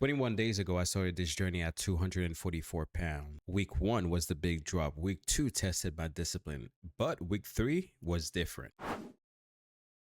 21 days ago, I started this journey at 244 pounds. Week 1 was the big drop. Week 2 tested my discipline, but week 3 was different.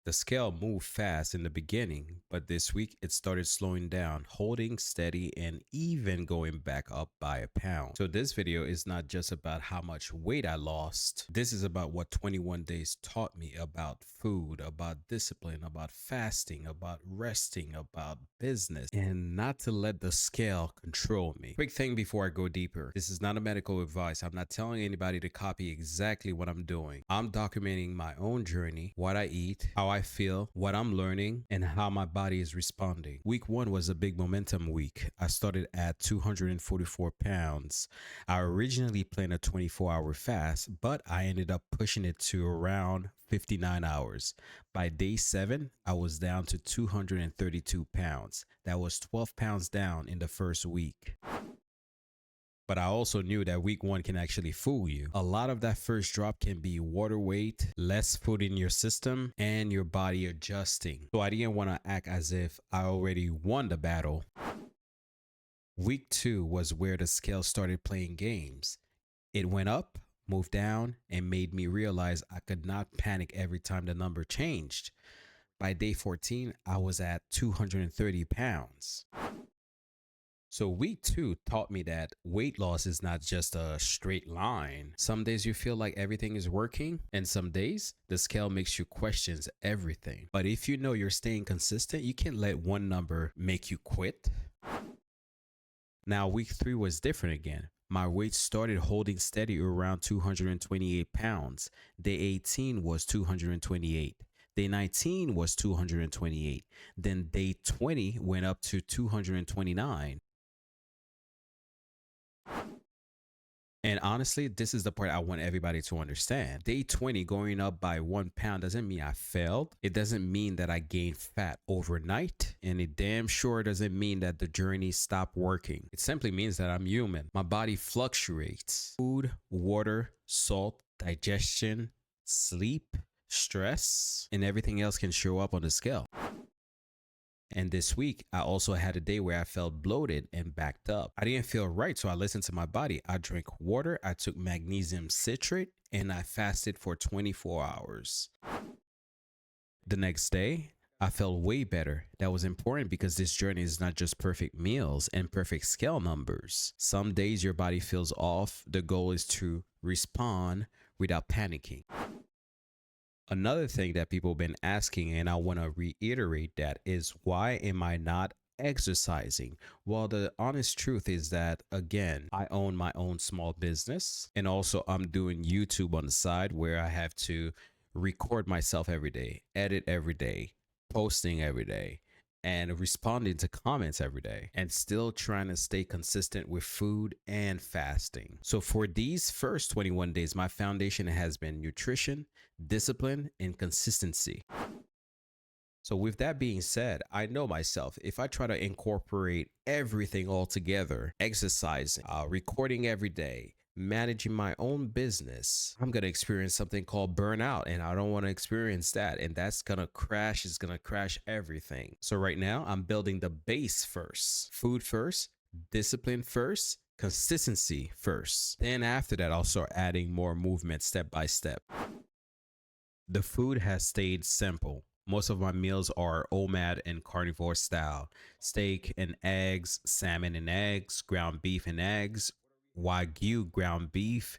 The scale moved fast in the beginning, but this week it started slowing down, holding steady, and even going back up by a pound. So this video is not just about how much weight I lost. This is about what 21 days taught me about food, about discipline, about fasting, about resting, about business, and not to let the scale control me. Quick thing before I go deeper. This is not a medical advice. I'm not telling anybody to copy exactly what I'm doing. I'm documenting my own journey, what I eat, how I feel, what I'm learning, and how my body is responding. Week 1 was a big momentum week. I started at 244 pounds. I originally planned a 24-hour fast, but I ended up pushing it to around 59 hours. By day 7, I was down to 232 pounds. That was 12 pounds down in the first week. But I also knew that week 1 can actually fool you. A lot of that first drop can be water weight, less food in your system, and your body adjusting. So I didn't want to act as if I already won the battle. Week 2 was where the scale started playing games. It went up, moved down, and made me realize I could not panic every time the number changed. By day 14, I was at 230 pounds. So week 2 taught me that weight loss is not just a straight line. Some days you feel like everything is working, and some days the scale makes you question everything. But if you know you're staying consistent, you can't let one number make you quit. Now week 3 was different again. My weight started holding steady around 228 pounds. Day 18 was 228. Day 19 was 228. Then day 20 went up to 229. And honestly, this is the part I want everybody to understand. Day 20 going up by 1 pound doesn't mean I failed. It doesn't mean that I gained fat overnight. And it damn sure doesn't mean that the journey stopped working. It simply means that I'm human. My body fluctuates. Food, water, salt, digestion, sleep, stress, and everything else can show up on the scale. And this week, I also had a day where I felt bloated and backed up. I didn't feel right, so I listened to my body. I drank water, I took magnesium citrate, and I fasted for 24 hours. The next day, I felt way better. That was important because this journey is not just perfect meals and perfect scale numbers. Some days your body feels off. The goal is to respond without panicking. Another thing that people have been asking, and I want to reiterate that, is why am I not exercising? Well, the honest truth is that, again, I own my own small business, and also I'm doing YouTube on the side where I have to record myself every day, edit every day, posting every day, and responding to comments every day, and still trying to stay consistent with food and fasting. So for these first 21 days, my foundation has been nutrition, discipline, and consistency. So with that being said, I know myself, if I try to incorporate everything all together, exercising, recording every day, managing my own business, I'm going to experience something called burnout, and I don't want to experience that. And that's going to crash. It's going to crash everything. So right now I'm building the base first, food first, discipline first, consistency first. Then after that, I'll start adding more movement step by step. The food has stayed simple. Most of my meals are OMAD and carnivore style. Steak and eggs, salmon and eggs, ground beef and eggs, Wagyu ground beef,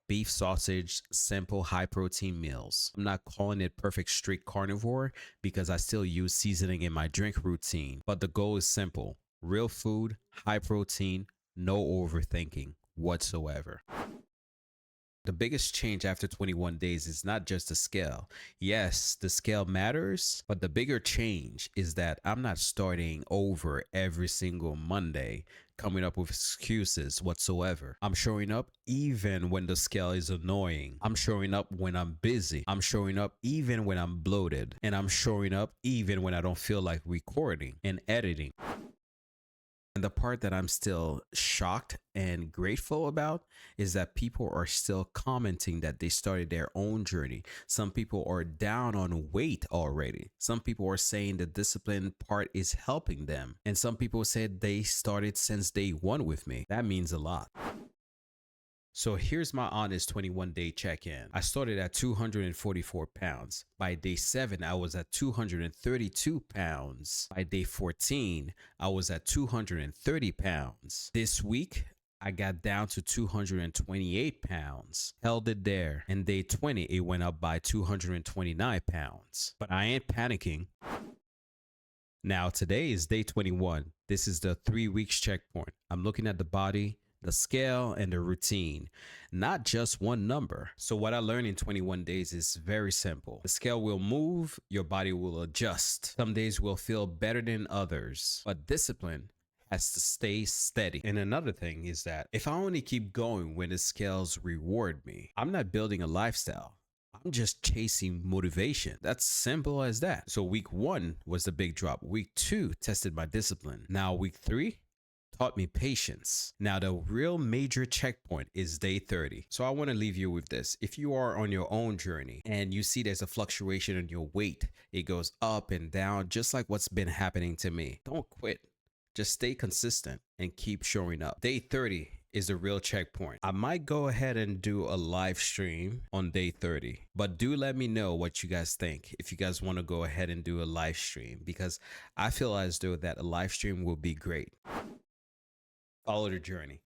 beef sausage, simple high protein meals. I'm not calling it perfect strict carnivore because I still use seasoning in my drink routine, but the goal is simple: real food, high protein, no overthinking whatsoever. The biggest change after 21 days is not just the scale. Yes, the scale matters, but the bigger change is that I'm not starting over every single Monday, coming up with excuses whatsoever. I'm showing up even when the scale is annoying. I'm showing up when I'm busy. I'm showing up even when I'm bloated. And I'm showing up even when I don't feel like recording and editing. And the part that I'm still shocked and grateful about is that people are still commenting that they started their own journey. Some people are down on weight already. Some people are saying the discipline part is helping them. And some people said they started since day one with me. That means a lot. So here's my honest 21-day check-in. I started at 244 pounds. By day 7, I was at 232 pounds. By day 14, I was at 230 pounds. This week, I got down to 228 pounds. Held it there. And day 20, it went up by 229 pounds. But I ain't panicking. Now, today is day 21. This is the 3 weeks checkpoint. I'm looking at the body, the scale, and the routine, not just one number. So what I learned in 21 days is very simple. The scale will move, your body will adjust. Some days will feel better than others, but discipline has to stay steady. And another thing is that if I only keep going when the scales reward me, I'm not building a lifestyle. I'm just chasing motivation. That's simple as that. So week 1 was the big drop. Week 2 tested my discipline. Now week 3 taught me patience. Now the real major checkpoint is day 30. So I want to leave you with this. If you are on your own journey and you see there's a fluctuation in your weight, it goes up and down, just like what's been happening to me. Don't quit. Just stay consistent and keep showing up. Day 30 is the real checkpoint. I might go ahead and do a live stream on day 30, but do let me know what you guys think if you guys want to go ahead and do a live stream, because I feel as though that a live stream will be great. Follow the journey.